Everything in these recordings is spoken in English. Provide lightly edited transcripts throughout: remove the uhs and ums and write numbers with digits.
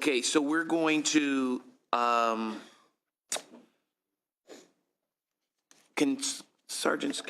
Okay, so we're going to, Sergeants,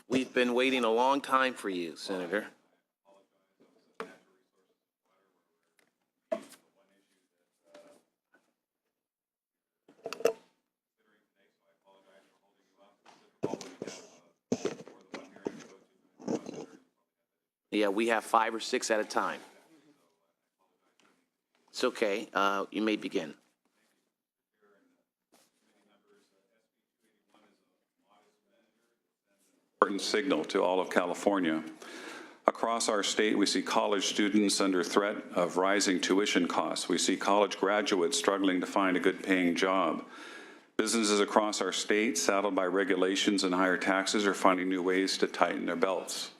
we've been waiting a long time for you, Senator. Yeah, we have 5 or 6 at a time. It's okay. You may begin. Important signal to all of California. Across our state, we see college students under threat of rising tuition costs. We see college graduates struggling to find a good paying job. Businesses across our state, saddled by regulations and higher taxes, are finding new ways to tighten their belts.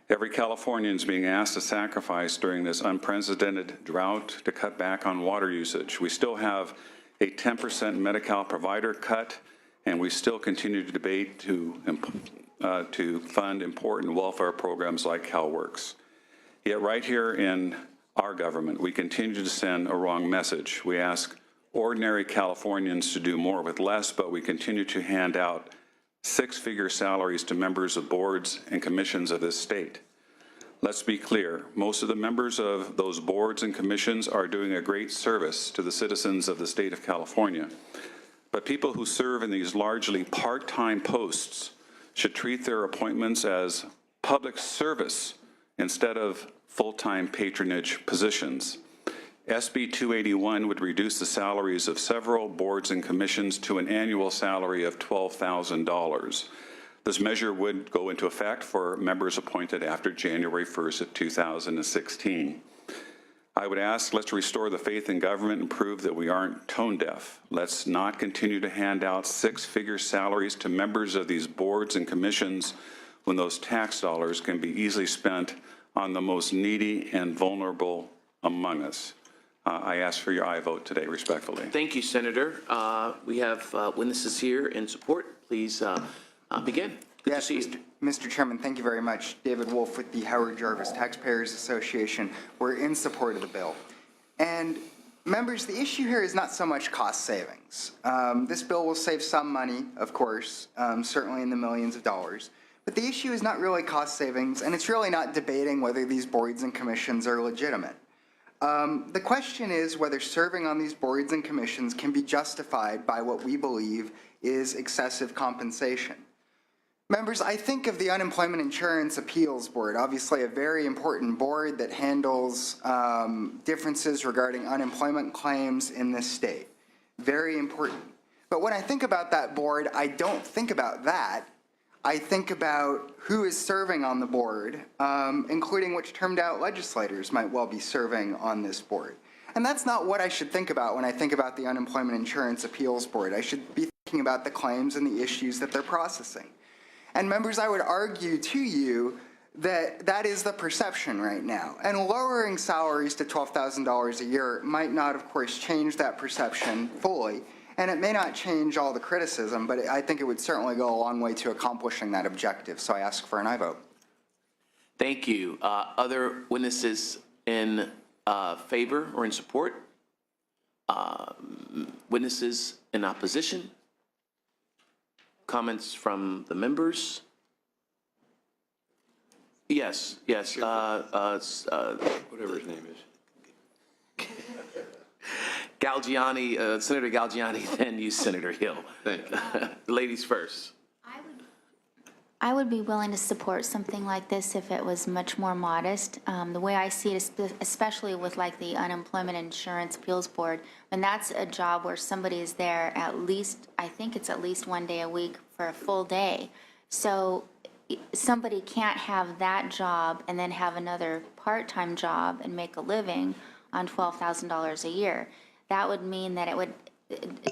Every Californian is being asked to sacrifice during this unprecedented drought to cut back on water usage. We still have a 10% Medi-Cal provider cut, and we still continue to debate to fund important welfare programs like CalWorks. Yet right here in our government, we continue to send a wrong message. We ask ordinary Californians to do more with less, but we continue to hand out 6-figure salaries to members of boards and commissions of this state. Let's be clear, most of the members of those boards and commissions are doing a great service to the citizens of the state of California. But people who serve in these largely part-time posts should treat their appointments as public service instead of full-time patronage positions. SB 281 would reduce the salaries of several boards and commissions to an annual salary of $12,000. This measure would go into effect for members appointed after January 1st of 2016. I would ask, let's restore the faith in government and prove that we aren't tone deaf. Let's not continue to hand out six-figure salaries to members of these boards and commissions when those tax dollars can be easily spent on the most needy and vulnerable among us. I ask for your aye vote today, respectfully. Thank you, Senator. We have witnesses here in support. Please begin. Good to see you. Mr. Chairman, thank you very much. David Wolf with the Howard Jarvis Taxpayers Association. We're in support of the bill. And members, the issue here is not so much cost savings. This bill will save some money, of course, certainly in the millions of dollars. But the issue is not really cost savings, and it's really not debating whether these boards and commissions are legitimate. The question is whether serving on these boards and commissions can be justified by what we believe is excessive compensation. Members, I think of the Unemployment Insurance Appeals Board, obviously a very important board that handles differences regarding unemployment claims in this state. Very important. But when I think about that board, I don't think about that. I think about who is serving on the board, including which termed-out legislators might well be serving on this board. And that's not what I should think about when I think about the Unemployment Insurance Appeals Board. I should be thinking about the claims and the issues that they're processing. And members, I would argue to you that that is the perception right now. And lowering salaries to $12,000 a year might not, of course, change that perception fully. And it may not change all the criticism, but I think it would certainly go a long way to accomplishing that objective. So I ask for an aye vote. Thank you. Other witnesses in favor or in support? Witnesses in opposition? Comments from the members? Yes, yes. Whatever his name is. Galgiani, Senator Galgiani, then you, Senator Hill. Thank you. Ladies first. I would be willing to support something like this if it was much more modest. The way I see it, especially with like the Unemployment Insurance Appeals Board, and that's a job where somebody is there at least, I think it's at least 1 day a week for a full day. So somebody can't have that job and then have another part-time job and make a living on $12,000 a year. That would mean that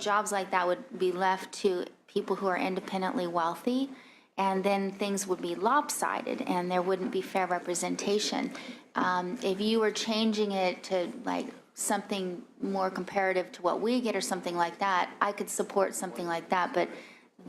jobs like that would be left to people who are independently wealthy, and then things would be lopsided and there wouldn't be fair representation. If you were changing it to like something more comparative to what we get or something like that, I could support something like that, but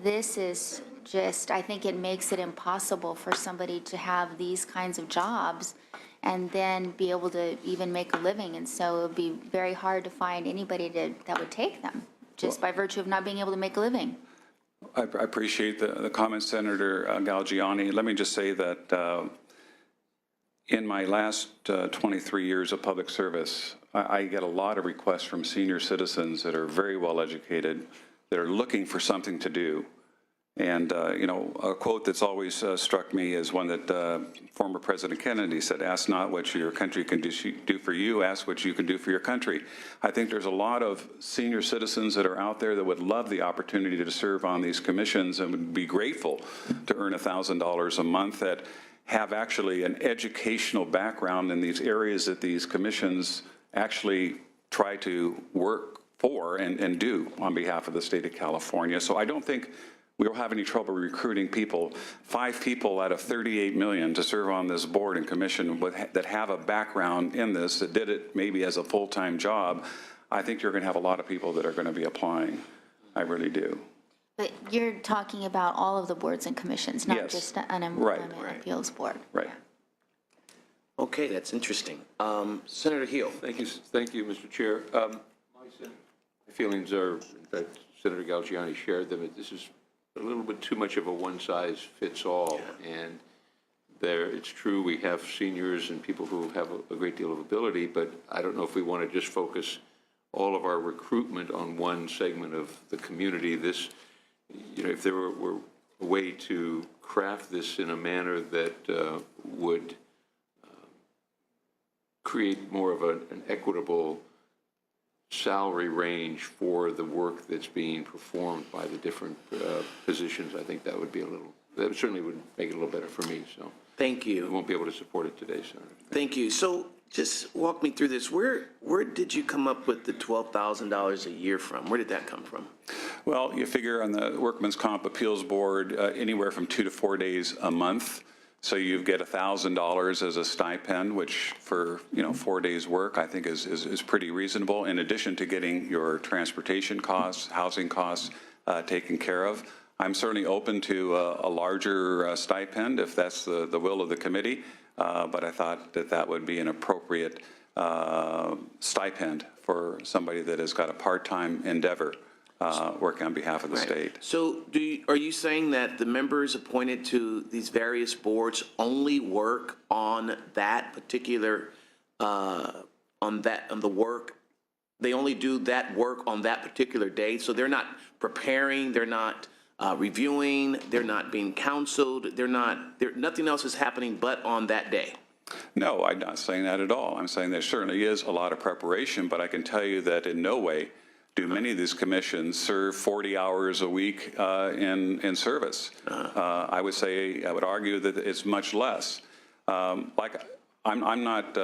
this is just, I think it makes it impossible for somebody to have these kinds of jobs and then be able to even make a living. And so it would be very hard to find anybody that would take them just by virtue of not being able to make a living. I appreciate the comments, Senator Galgiani. Let me just say that in my last 23 years of public service, I get a lot of requests from senior citizens that are very well educated, that are looking for something to do. And, you know, a quote that's always struck me is one that former President Kennedy said, ask not what your country can do for you, ask what you can do for your country. I think there's a lot of senior citizens that are out there that would love the opportunity to serve on these commissions and would be grateful to earn $1,000 a month, that have actually an educational background in these areas that these commissions actually try to work for and do on behalf of the state of California. So I don't think we will have any trouble recruiting people, 5 people out of 38 million to serve on this board and commission that have a background in this, that did it maybe as a full-time job. I think you're going to have a lot of people that are going to be applying. I really do. But you're talking about all of the boards and commissions, not Yes. just the Unemployment Appeals Board. Right. Yeah. Okay, that's interesting. Senator Hill. Thank you, Mr. Chair. My feelings are, in fact, Senator Galgiani shared them. This is a little bit too much of a one-size-fits-all, and it's true we have seniors and people who have a great deal of ability, but I don't know if we want to just focus all of our recruitment on one segment of the community. This, you know, if there were a way to craft this in a manner that would create more of an equitable salary range for the work that's being performed by the different positions, I think that would be that certainly would make it a little better for me, so. Thank We you. won't be able to support it today, Senator. Thank you. So just walk me through this. Where did you come up with the $12,000 a year from? Where did that come from? Well, you figure on the Workman's Comp Appeals Board, anywhere from 2 to 4 days a month. So you get $1,000 as a stipend, which for, 4 days' work, I think is pretty reasonable, in addition to getting your transportation costs, housing costs taken care of. I'm certainly open to a larger stipend if that's the will of the committee, but I thought that would be an appropriate stipend for somebody that has got a part-time endeavor working on behalf of the state. So are you saying that the members appointed to these various boards only work on that particular, on the work? They only do that work on that particular day? So they're not preparing, they're not reviewing, they're not being counseled, nothing else is happening but on that day? No, I'm not saying that at all. I'm saying there certainly is a lot of preparation, but I can tell you that in no way do many of these commissions serve 40 hours a week in service. I would argue that it's much less. I'm not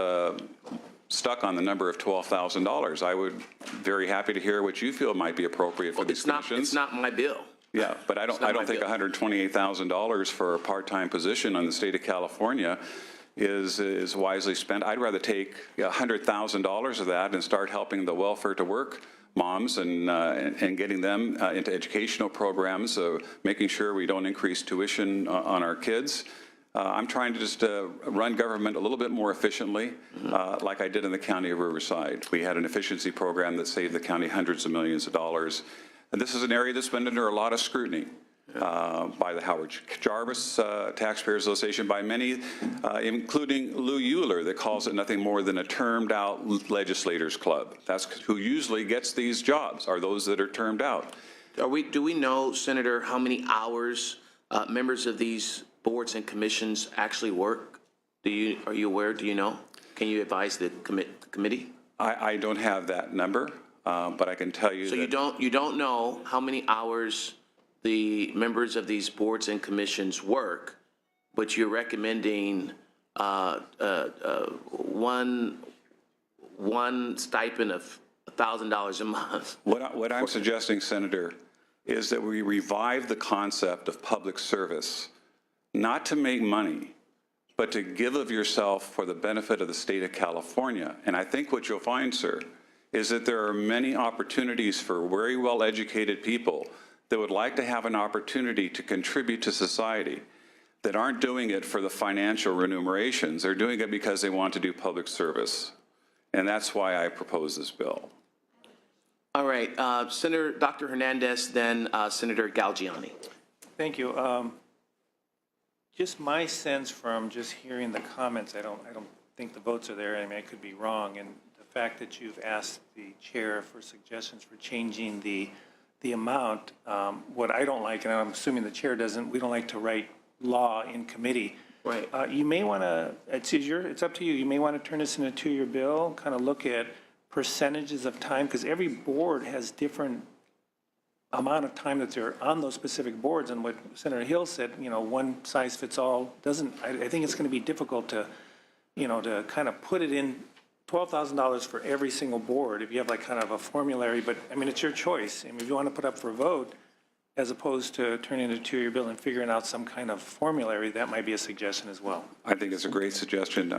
stuck on the number of $12,000. I would very happy to hear what you feel might be appropriate for these commissions. It's not my bill. Yeah, but I don't think bill. $128,000 for a part-time position in the state of California is wisely spent. I'd rather take $100,000 of that and start helping the welfare to work moms and getting them into educational programs, making sure we don't increase tuition on our kids. I'm trying to just run government a little bit more efficiently, like I did in the county of Riverside. We had an efficiency program that saved the county hundreds of millions of dollars. And this is an area that's been under a lot of scrutiny by the Howard Jarvis Taxpayers Association, by many, including Lou Euler, that calls it nothing more than a termed out legislators club. That's who usually gets these jobs, are those that are termed out. Do we know, Senator, how many hours members of these boards and commissions actually work? Are you aware? Do you know? Can you advise the committee? I don't have that number, but I can tell you. So you don't know how many hours the members of these boards and commissions work, but you're recommending one stipend of $1,000 a month. What I'm suggesting, Senator, is that we revive the concept of public service, not to make money, but to give of yourself for the benefit of the state of California. And I think what you'll find, sir, is that there are many opportunities for very well-educated people that would like to have an opportunity to contribute to society that aren't doing it for the financial remunerations. They're doing it because they want to do public service. And that's why I propose this bill. All right, Senator Dr. Hernandez, then Senator Galgiani. Thank you. Just my sense from just hearing the comments, I don't think the votes are there. I mean, I could be wrong. And the fact that you've asked the chair for suggestions for changing the amount, what I don't like, and I'm assuming the chair doesn't, we don't like to write law in committee. Right. You may want to, it's up to you. You may want to turn this into a two-year bill, kind of look at percentages of time, because every board has different amount of time that they're on those specific boards. And what Senator Hill said, one size fits all doesn't, I think it's going to be difficult to, to kind of put it in $12,000 for every single board if you have like kind of a formulary, but I mean, it's your choice. I mean, if you want to put up for a vote, as opposed to turning it into a 2-year bill and figuring out some kind of formulary, that might be a suggestion as well. I think it's a great suggestion.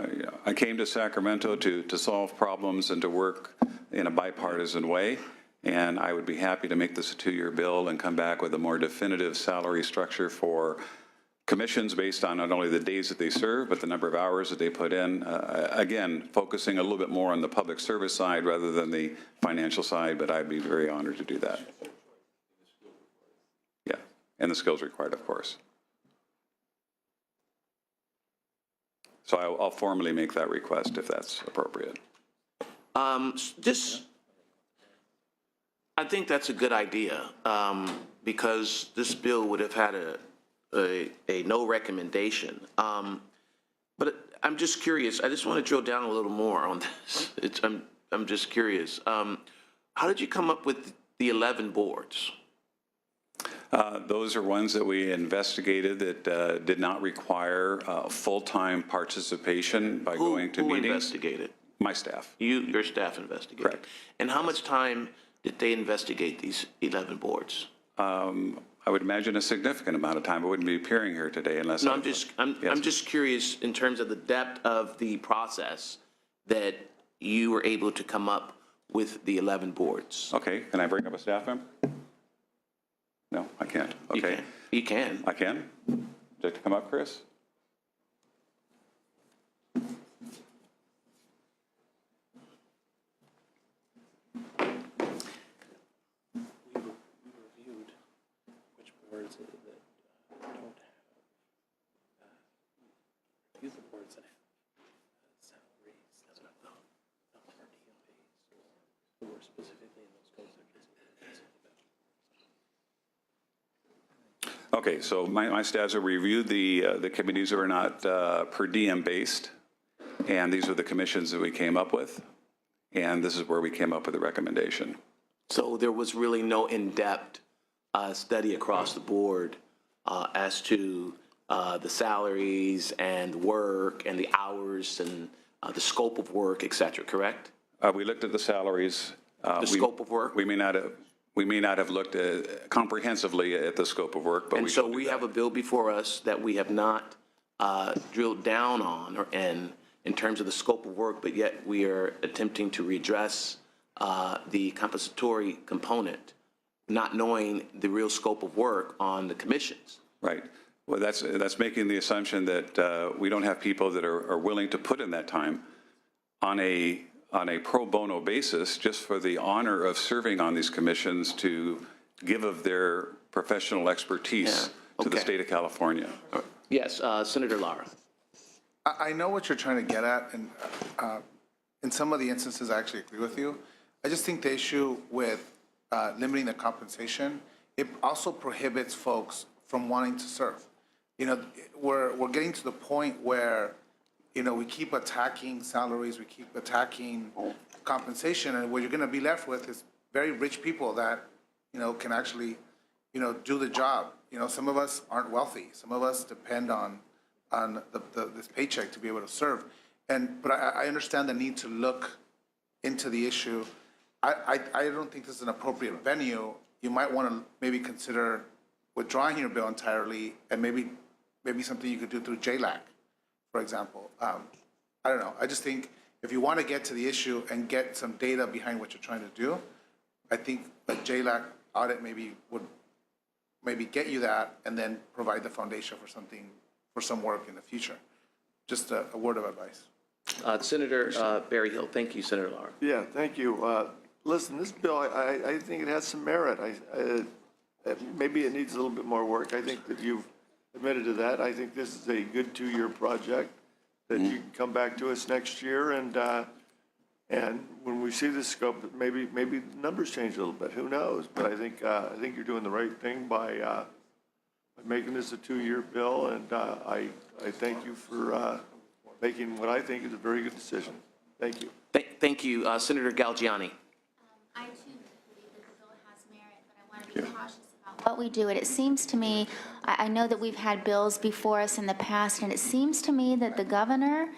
I came to Sacramento to solve problems and to work in a bipartisan way, and I would be happy to make this a 2-year bill and come back with a more definitive salary structure for commissions based on not only the days that they serve, but the number of hours that they put in. Again, focusing a little bit more on the public service side rather than the financial side, but I'd be very honored to do that. Yeah, and the skills required, of course. So I'll formally make that request if that's appropriate. I think that's a good idea, because this bill would have had a no recommendation. But I'm just curious. I just want to drill down a little more on this. I'm just curious. How did you come up with the 11 boards? Those are ones that we investigated that did not require full-time participation by going to Who meetings. investigated? My staff. Your staff investigated? Correct. And how much time did they investigate these 11 boards? I would imagine a significant amount of time. I wouldn't be appearing here today unless. No, I- I'm just curious in terms of the depth of the process that you were able to come up with the 11 boards. Okay, can I bring up a staff member? No, I can't. You Okay. can. You can. I can? Would you like to come up, Chris? We reviewed which boards that don't have, review the boards that have salaries that are not per diem based or specifically in those codes that Okay, so my staffs have reviewed the committees that are not per diem based, and these are the commissions that we came up with, and this is where we came up with the recommendation. So there was really no in-depth study across the board as to the salaries and work and the hours and the scope of work, et cetera, correct? We looked at the salaries. The scope of work? We may not have looked comprehensively at the scope of work, but And we so shall do we that. have a bill before us that we have not drilled down on in terms of the scope of work, but yet we are attempting to redress the compensatory component, not knowing the real scope of work on the commissions. Right. Well, that's making the assumption that we don't have people that are willing to put in that time on a pro bono basis just for the honor of serving on these commissions to give of their professional expertise to the okay. state of California. Yes, Senator Lara. I know what you're trying to get at, and in some of the instances, I actually agree with you. I just think the issue with limiting the compensation, it also prohibits folks from wanting to serve. You know, we're getting to the point where, you know, we keep attacking salaries, we keep attacking compensation, and what you're going to be left with is very rich people that, you know, can actually, you know, do the job. You know, some of us aren't wealthy. Some of us depend on this paycheck to be able to serve. But I understand the need to look into the issue. I don't think this is an appropriate venue. You might want to maybe consider withdrawing your bill entirely, and maybe something you could do through JLAC, for example. I don't know. I just think if you want to get to the issue and get some data behind what you're trying to do, I think a JLAC audit would get you that and then provide the foundation for some work in the future. Just a word of advice. Senator Berryhill. Thank you, Senator Lara. Yeah, thank you. Listen, this bill, I think it has some merit. Maybe it needs a little bit more work. I think that you've admitted to that. I think this is a good 2-year project that you can come back to us next year, and when we see the scope, maybe the numbers change a little bit. Who knows? But I think you're doing the right thing by making this a 2-year bill, and I thank you for making what I think is a very good decision. Thank you. Thank you, Senator Galgiani. I too believe that the bill has merit, but I want to be cautious about what we do. And it seems to me, I know that we've had bills before us in the past, and it seems to me that the governor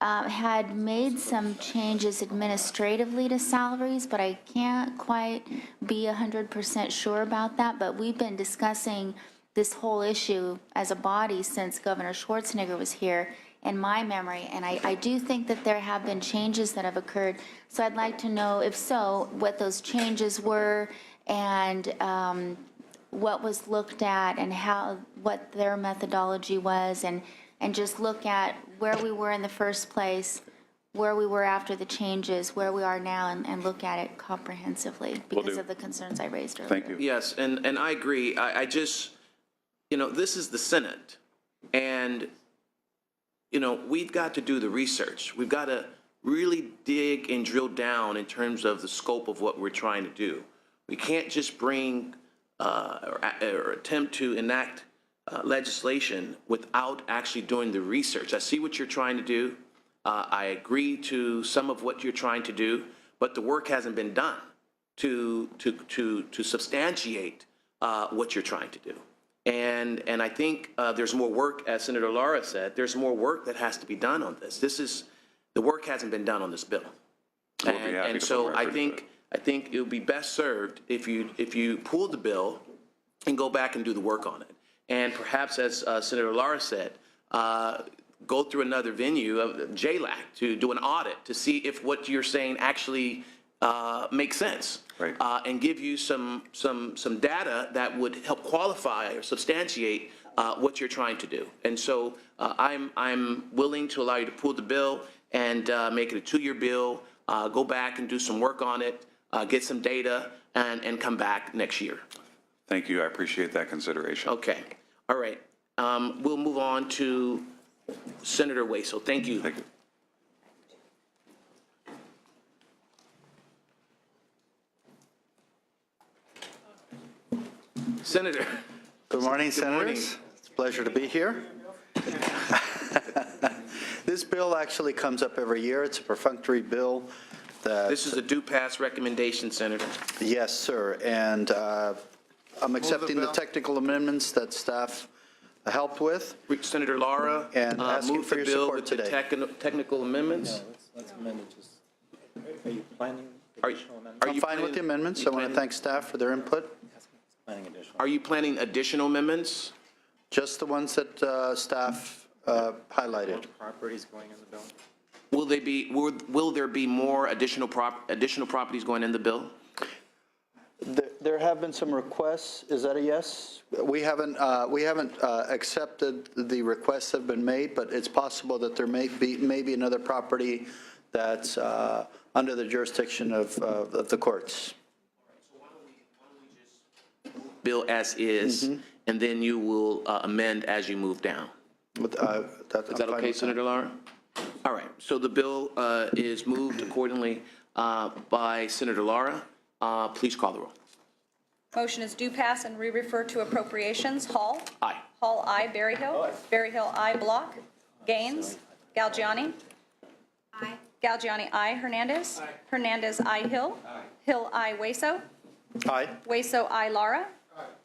had made some changes administratively to salaries, but I can't quite be 100% sure about that. But we've been discussing this whole issue as a body since Governor Schwarzenegger was here, in my memory, and I do think that there have been changes that have occurred. So I'd like to know, if so, what those changes were and what was looked at and what their methodology was, and just look at where we were in the first place, where we were after the changes, where we are now, and look at it comprehensively because of the concerns I raised earlier. Thank you. Yes, and I agree. I just, you know, this is the Senate, and you know, we've got to do the research. We've got to really dig and drill down in terms of the scope of what we're trying to do. We can't just bring or attempt to enact legislation without actually doing the research. I see what you're trying to do. I agree to some of what you're trying to do, but the work hasn't been done. to substantiate what you're trying to do. And I think there's more work, as Senator Lara said, there's more work that has to be done on this. The work hasn't been done on this bill. We'll be happy And to so put I more effort into think it would be best served if you pull the bill and go back and do the work on it. And perhaps, as Senator Lara said, go through another venue of JLAC to do an audit to see if what you're saying actually makes sense. Right. And give you some data that would help qualify or substantiate what you're trying to do. And so I'm willing to allow you to pull the bill and make it a 2-year bill, go back and do some work on it, get some data, and come back next year. Thank you. I appreciate that consideration. Okay. All right. We'll move on to Senator Waso. Thank you. Thank you. Senator. Good morning, Good morning. Senators. It's a pleasure to be here. This bill actually comes up every year. It's a perfunctory bill that... This is a due pass recommendation, Senator. Yes, sir. And I'm accepting the bill. technical amendments that staff helped with. Senator Lara. And asking moved for the your bill support with the today. technical amendments. Let's amend it. Just, are you planning Are you- additional amendments? Are I'm you fine with the planning- amendments. you I want to planning- thank staff for their input. Planning additional. Are you planning additional amendments? Just the ones that staff highlighted. Properties going in the bill? Will there be more additional properties going in the bill? There have been some requests. Is that a yes? We haven't accepted the requests that have been made, but it's possible that there may be another property that's under the jurisdiction of the courts. Bill as is, and then you will amend as you move down. Is Is that okay, Senator Lara? All right, so the bill is moved accordingly by Senator Lara. Please call the roll. Motion is due pass and re-refer to appropriations. Hall. Aye. Hall, aye. Berryhill. Berryhill, aye. Block. Gaines. Galgiani. Aye. Galgiani, aye. Hernandez. Hernandez, aye. Hill. Hill, aye. Waso. Aye. Waso, aye. Lara.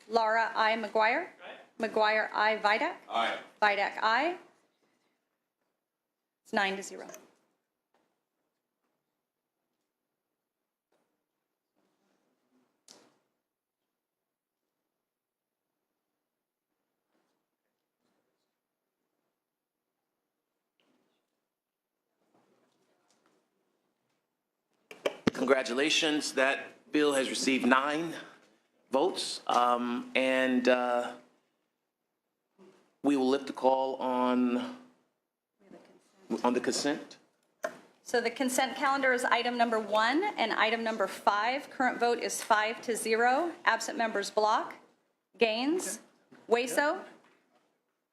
Lara, aye. McGuire. McGuire, aye. Vidak. Aye. Vidak, aye. It's 9-0. Congratulations, that bill has received 9 votes, and we will lift the call on the consent. So the consent calendar is item number 1 and item number 5. Current vote is 5-0. Absent members Block. Gaines. Waso.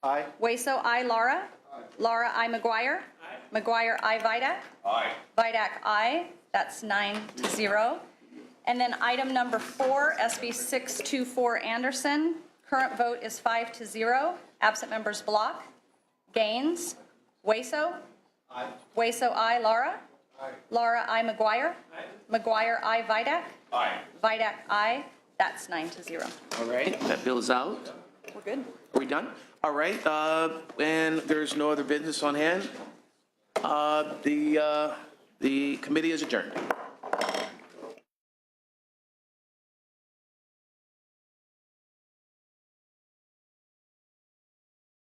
Aye. Waso, aye. Lara. Lara, aye. McGuire. McGuire, aye. Vidak. Aye. Vidak, aye. That's 9-0. And then item number 4, SB 624 Anderson. Current vote is 5-0. Absent members Block. Gaines. Waso. Aye. Waso, aye. Lara. Aye. Lara, aye. McGuire. Aye. McGuire, aye. Vidak. Aye. Vidak, aye. That's 9-0. All right, that bill is out. We're good. Are we done? All right, and there's no other business on hand. The committee is adjourned.